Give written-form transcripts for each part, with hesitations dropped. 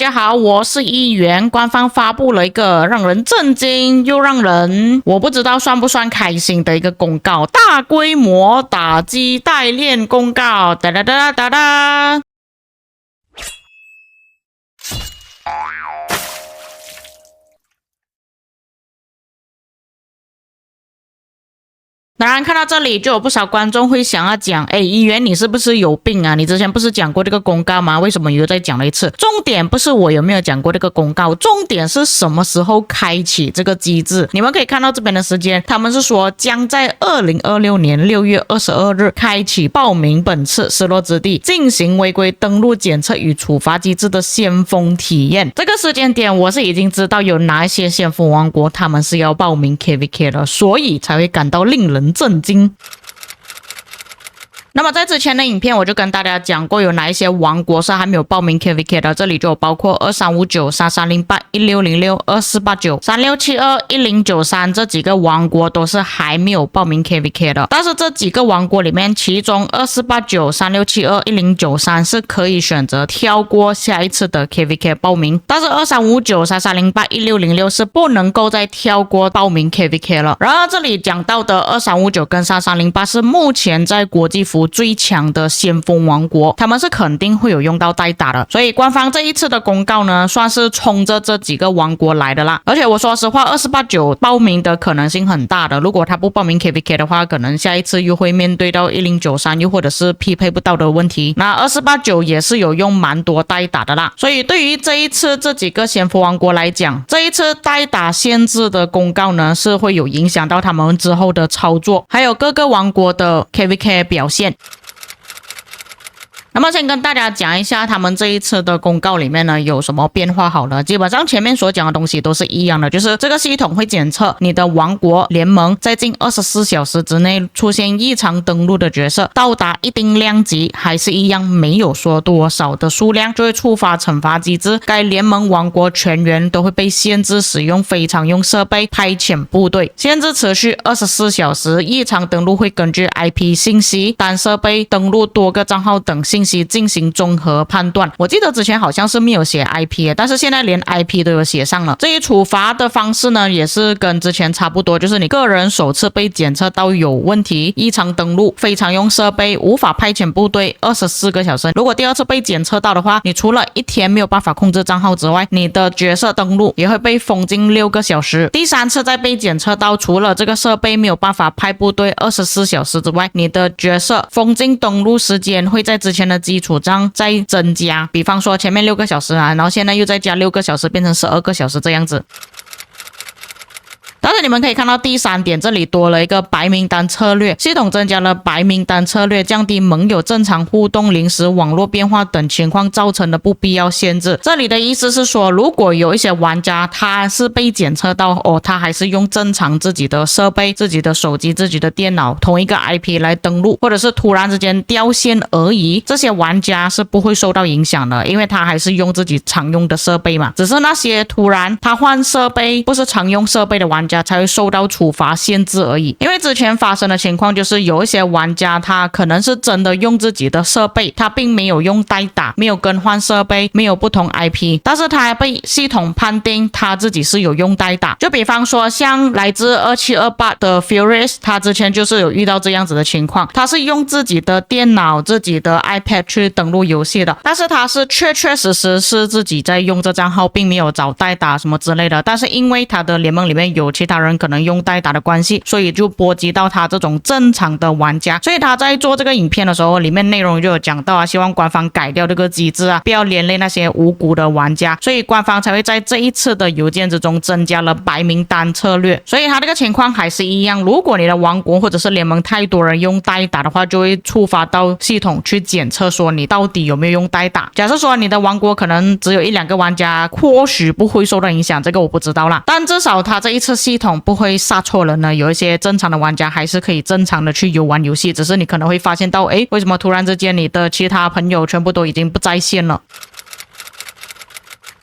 家好，我是议员。官方发布了一个让人震惊又让人我不知道算不算开心的一个公告，大规模打击代练公告，哒哒哒哒哒。当然看到这里就有不少观众会想要讲，议员你是不是有病啊？你之前不是讲过这个公告吗？为什么又再讲了一次？重点不是我有没有讲过这个公告，重点是什么时候开启这个机制。你们可以看到这边的时间，他们是说将在2026年6月22日开启报名本次失落之地进行违规登录检测与处罚机制的先锋体验。这个时间点我是已经知道有哪一些先锋王国他们是要报名 KVK 的，所以才会感到令人震惊。那么在之前的影片我就跟大家讲过有哪一些王国是还没有报名 KVK 的，这里就有包括2359、3308、1606、2489、3672、1093这几个王国都是还没有报名 KVK 的。但是这几个王国里面，其中2489、3672、1093是可以选择跳过下一次的 KVK 报名，但是2359、3308、1606是不能够再跳过报名 KVK 了。然而这里讲到的2359跟3308是目前在国际服最强的先锋王国，他们是肯定会有用到代打的，所以官方这一次的公告呢，算是冲着这几个王国来的啦。而且我说实话，2489报名的可能性很大的，如果他不报名 KVK 的话，可能下一次又会面对到1093，又或者是匹配不到的问题。那2489也是有用蛮多代打的啦，所以对于这一次这几个先锋王国来讲，这一次代打限制的公告呢，是会有影响到他们之后的操作，还有各个王国的 KVK 表现。那么先跟大家讲一下他们这一次的公告里面呢有什么变化好了。基本上前面所讲的东西都是一样的，就是这个系统会检测你的王国联盟在近24小时之内出现异常登录的角色到达一定量级，还是一样没有说多少的数量，就会触发惩罚机制，该联盟王国全员都会被限制使用非常用设备派遣部队，限制持续24小时，异常登录会根据 IP 信息、单设备登录多个账号等信息进行综合判断。我记得之前好像是没有写 IP， 但是现在连 IP 都有写上了。这一处罚的方式呢也是跟之前差不多，就是你个人首次被检测到有问题，异常登录，非常用设备，无法派遣部队24个小时。如果第二次被检测到的话，你除了一天没有办法控制账号之外，你的角色登录也会被封禁6个小时。第三次再被检测到，除了这个设备没有办法派部队24小时之外，你的角色封禁登录时间会在之前的基础上再增加，比方说前面6个小时啊，然后现在又再加6个小时，变成12个小时这样子。但是你们可以看到第3点，这里多了一个白名单策略，系统增加了白名单策略，降低盟友正常互动、临时网络变化等情况造成的不必要限制。这里的意思是说，如果有一些玩家他是被检测到他还是用正常自己的设备、自己的手机、自己的电脑同一个 IP 来登录，或者是突然之间掉线而已，这些玩家是不会受到影响的，因为他还是用自己常用的设备嘛。只是那些突然他换设备不是常用设备的玩家才会受到处罚限制而已。因为之前发生的情况就是有一些玩家他可能是真的用自己的设备，他并没有用代打，没有更换设备，没有不同 IP， 但是他还被系统判定他自己是有用代打。就比方说像来自2728的 Furious， 他之前就是有遇到这样子的情况，他是用自己的电脑、自己的 iPad 去登录游戏的，但是他是确实是自己在用这账号，并没有找代打什么之类的，但是因为他的联盟里面有其他人可能用代打的关系，所以就波及到他这种正常的玩家。所以他在做这个影片的时候，里面内容就有讲到希望官方改掉这个机制不要连累那些无辜的玩家，所以官方才会在这一次的邮件之中增加了白名单策略。所以他这个情况还是一样，如果你的王国或者是联盟太多人用代打的话，就会触发到系统去检测说你到底有没有用代打。假设说你的王国可能只有1-2个玩家，或许不会受到影响，这个我不知道啦，但至少他这一次系统不会杀错人呢，有一些正常的玩家还是可以正常的去游玩游戏，只是你可能会发现到为什么突然之间你的其他朋友全部都已经不在线了。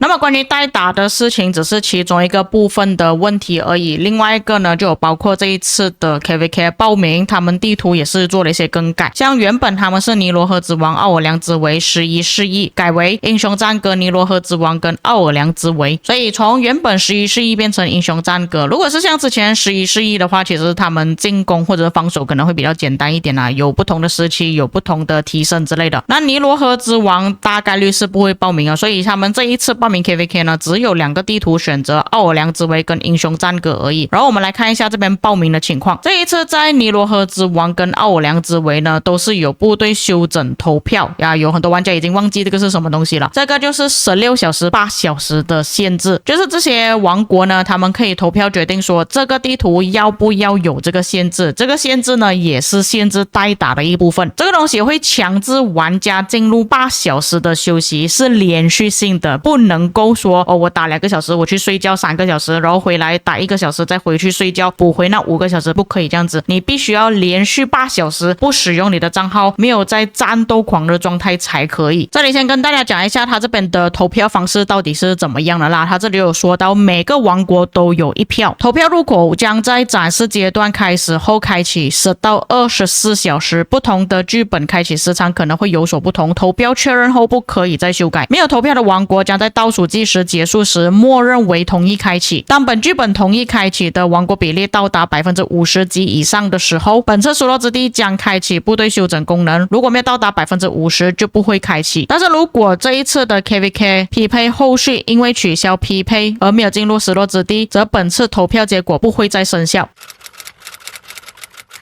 那那么关于代打的事情只是其中一个部分的问题而已，另外一个呢就有包括这一次的 KVK 报名，他们地图也是做了一些更改，像原本他们是尼罗河之王奥尔良之围11世纪，改为英雄战歌尼罗河之王跟奥尔良之围，所以从原本11世纪变成英雄战歌。如果是像之前11世纪的话，其实他们进攻或者防守可能会比较简单一点啦，有不同的时期，有不同的提升之类的。那尼罗河之王大概率是不会报名啊，所以他们这一次报名 KVK 呢，只有2个地图选择奥尔良之围跟英雄战歌而已。然后我们来看一下这边报名的情况，这一次在尼罗河之王跟奥尔良之围呢，都是有部队休整投票呀，有很多玩家已经忘记这个是什么东西了。这个就是16小时、8小时的限制，就是这些王国呢，他们可以投票决定说这个地图要不要有这个限制。这个限制呢，也是限制代打的一部分。这个东西会强制玩家进入8小时的休息，是连续性的，不能够说我打2个小时，我去睡觉3个小时，然后回来打1个小时，再回去睡觉，补回那5个小时，不可以这样子。你必须要连续8小时不使用你的账号，没有在战斗狂的状态才可以。这里先跟大家讲一下他这边的投票方式到底是怎么样的啦。他这里有说到每个王国都有1票，投票入口将在展示阶段开始后开启10到24小时，不同的剧本开启时长可能会有所不同，投票确认后不可以再修改。没有投票的王国将在倒数计时结束时默认为同意开启，当本剧本同意开启的王国比例到达50%及以上的时候，本次失落之地将开启部队休整功能，如果没有到达50%就不会开启。但是如果这一次的 KVK 匹配后续因为取消匹配而没有进入失落之地，则本次投票结果不会再生效。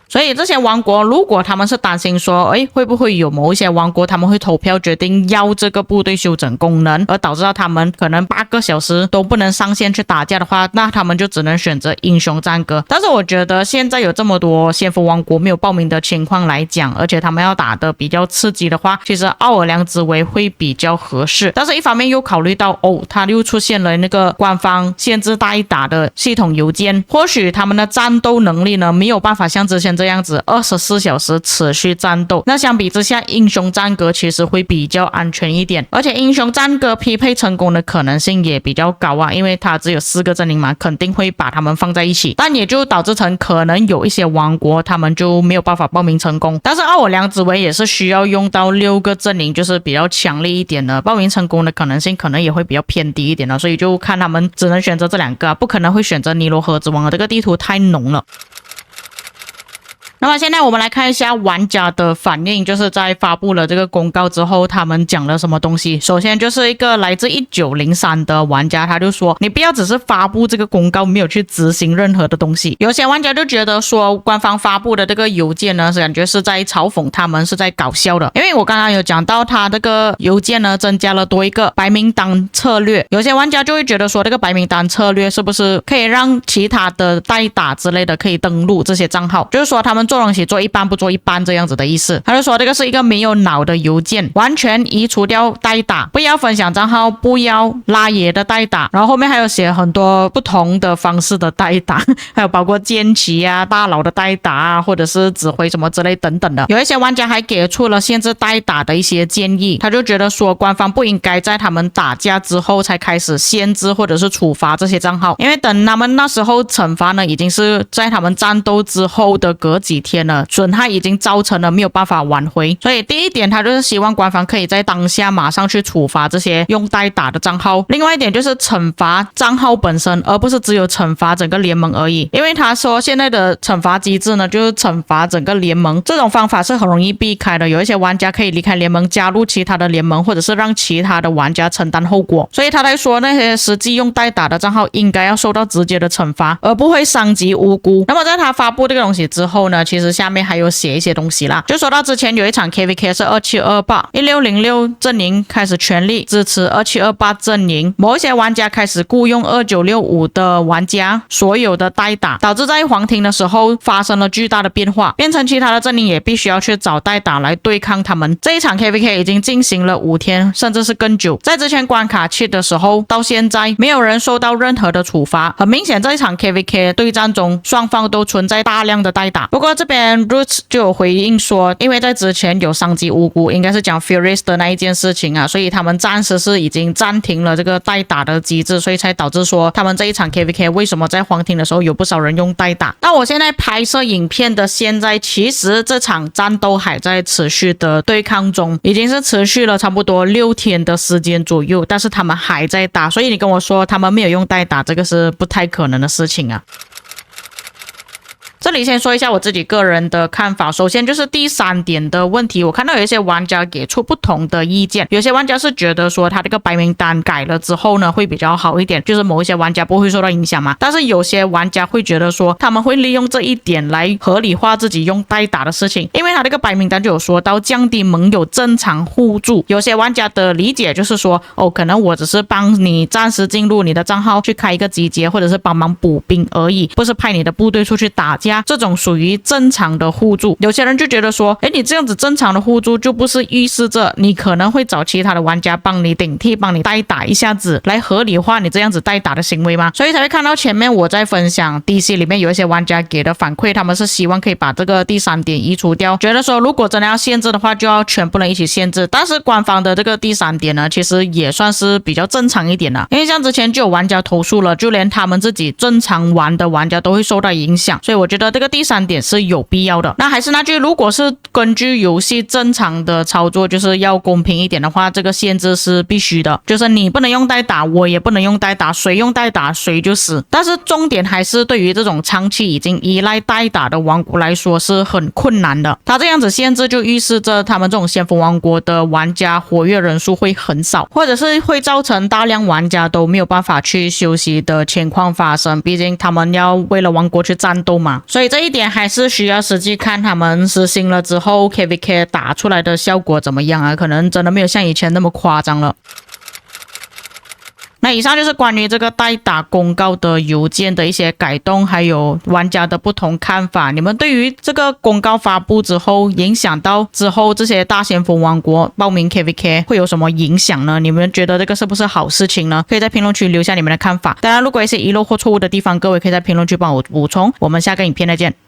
所以这些王国如果他们是担心说会不会有某一些王国他们会投票决定要这个部队休整功能，而导致到他们可能8个小时都不能上线去打架的话，那他们就只能选择英雄战歌。但是我觉得现在有这么多先锋王国没有报名的情况来讲，而且他们要打的比较刺激的话，其实奥尔良之围会比较合适。但是一方面又考虑到他又出现了那个官方限制代打的系统邮件，或许他们的战斗能力呢没有办法像之前这样子24小时持续战斗，那相比之下英雄战歌其实会比较安全一点，而且英雄战歌匹配成功的可能性也比较高啊，因为它只有4个阵营嘛，肯定会把他们放在一起，但也就导致成可能有一些王国他们就没有办法报名成功。但是奥尔良之围也是需要用到6个阵营，就是比较强烈一点的，报名成功的可能性可能也会比较偏低一点的，所以就看他们只能选择这2个不可能会选择尼罗河之王，这个地图太浓了。那么现在我们来看一下玩家的反应，就是在发布了这个公告之后他们讲了什么东西。首先就是一个来自1903的玩家，他就说你不要只是发布这个公告没有去执行任何的东西。有些玩家就觉得说官方发布的这个邮件呢，感觉是在嘲讽他们，是在搞笑的。因为我刚刚有讲到他这个邮件呢增加了多一个白名单策略，有些玩家就会觉得说这个白名单策略是不是可以让其他的代打之类的可以登录这些账号，就是说他们做东西做一半不做一半这样子的意思。他就说这个是一个没有脑的邮件，完全移除掉代打，不要分享账号，不要拉野的代打，然后后面还有写很多不同的方式的代打，还有包括剑骑啊、大佬的代打啊，或者是指挥什么之类等等的。有一些玩家还给出了限制代打的一些建议，他就觉得说官方不应该在他们打架之后才开始限制或者是处罚这些账号，因为等他们那时候惩罚呢已经是在他们战斗之后的隔几天了，损害已经造成了，没有办法挽回。所以第一点他就是希望官方可以在当下马上去处罚这些用代打的账号，另外一点就是惩罚账号本身，而不是只有惩罚整个联盟而已。因为他说现在的惩罚机制呢就是惩罚整个联盟，这种方法是很容易避开的，有一些玩家可以离开联盟加入其他的联盟，或者是让其他的玩家承担后果。所以他在说那些实际用代打的账号应该要受到直接的惩罚，而不会伤及无辜。那么在他发布这个东西之后呢，其实下面还有写一些东西啦，就说到之前有一场 KVK 是27281606阵营开始全力支持2728阵营，某一些玩家开始雇佣2965的玩家所有的代打，导致在黄庭的时候发生了巨大的变化，变成其他的阵营也必须要去找代打来对抗他们。这一场 KVK 已经进行了5天甚至是更久，在之前关卡期的时候到现在没有人受到任何的处罚。很明显这一场 KVK 对战中双方都存在大量的代打，不过这边 Roots 就有回应说，因为在之前有伤及无辜，应该是讲 Furious 的那一件事情啊，所以他们暂时是已经暂停了这个代打的机制，所以才导致说他们这一场 KVK 为什么在黄庭的时候有不少人用代打。那我现在拍摄影片的现在，其实这场战斗还在持续的对抗中，已经是持续了差不多6天的时间左右，但是他们还在打，所以你跟我说他们没有用代打，这个是不太可能的事情啊。这里先说一下我自己个人的看法。首先就是第3点的问题，我看到有一些玩家给出不同的意见，有些玩家是觉得说他这个白名单改了之后呢会比较好一点，就是某一些玩家不会受到影响嘛。但是有些玩家会觉得说他们会利用这一点来合理化自己用代打的事情，因为他这个白名单就有说到降低盟友正常互助。有些玩家的理解就是说，可能我只是帮你暂时进入你的账号去开一个集结，或者是帮忙补兵而已，不是派你的部队出去打架，这种属于正常的互助。有些人就觉得说，你这样子正常的互助就不是预示着你可能会找其他的玩家帮你顶替，帮你代打一下子，来合理化你这样子代打的行为吗？所以才会看到前面我在分享 DC 里面有一些玩家给的反馈，他们是希望可以把这个第3点移除掉，觉得说如果真的要限制的话，就要全部人一起限制。但是官方的这个第3点呢，其实也算是比较正常一点了，因为像之前就有玩家投诉了，就连他们自己正常玩的玩家都会受到影响，所以我觉得这个第3点是有必要的。那还是那句，如果是根据游戏正常的操作，就是要公平一点的话，这个限制是必须的，就是你不能用代打，我也不能用代打，谁用代打谁就死。但是重点还是对于这种长期已经依赖代打的王国来说是很困难的，他这样子限制就预示着他们这种先锋王国的玩家活跃人数会很少，或者是会造成大量玩家都没有办法去休息的情况发生，毕竟他们要为了王国去战斗嘛。所以这一点还是需要实际看他们实行了之后 KVK 打出来的效果怎么样啊，可能真的没有像以前那么夸张了。那以上就是关于这个代打公告的邮件的一些改动，还有玩家的不同看法。你们对于这个公告发布之后，影响到之后这些大先锋王国报名 KVK 会有什么影响呢？你们觉得这个是不是好事情呢？可以在评论区留下你们的看法。当然，如果有一些遗漏或错误的地方，各位可以在评论区帮我补充。我们下个影片再见。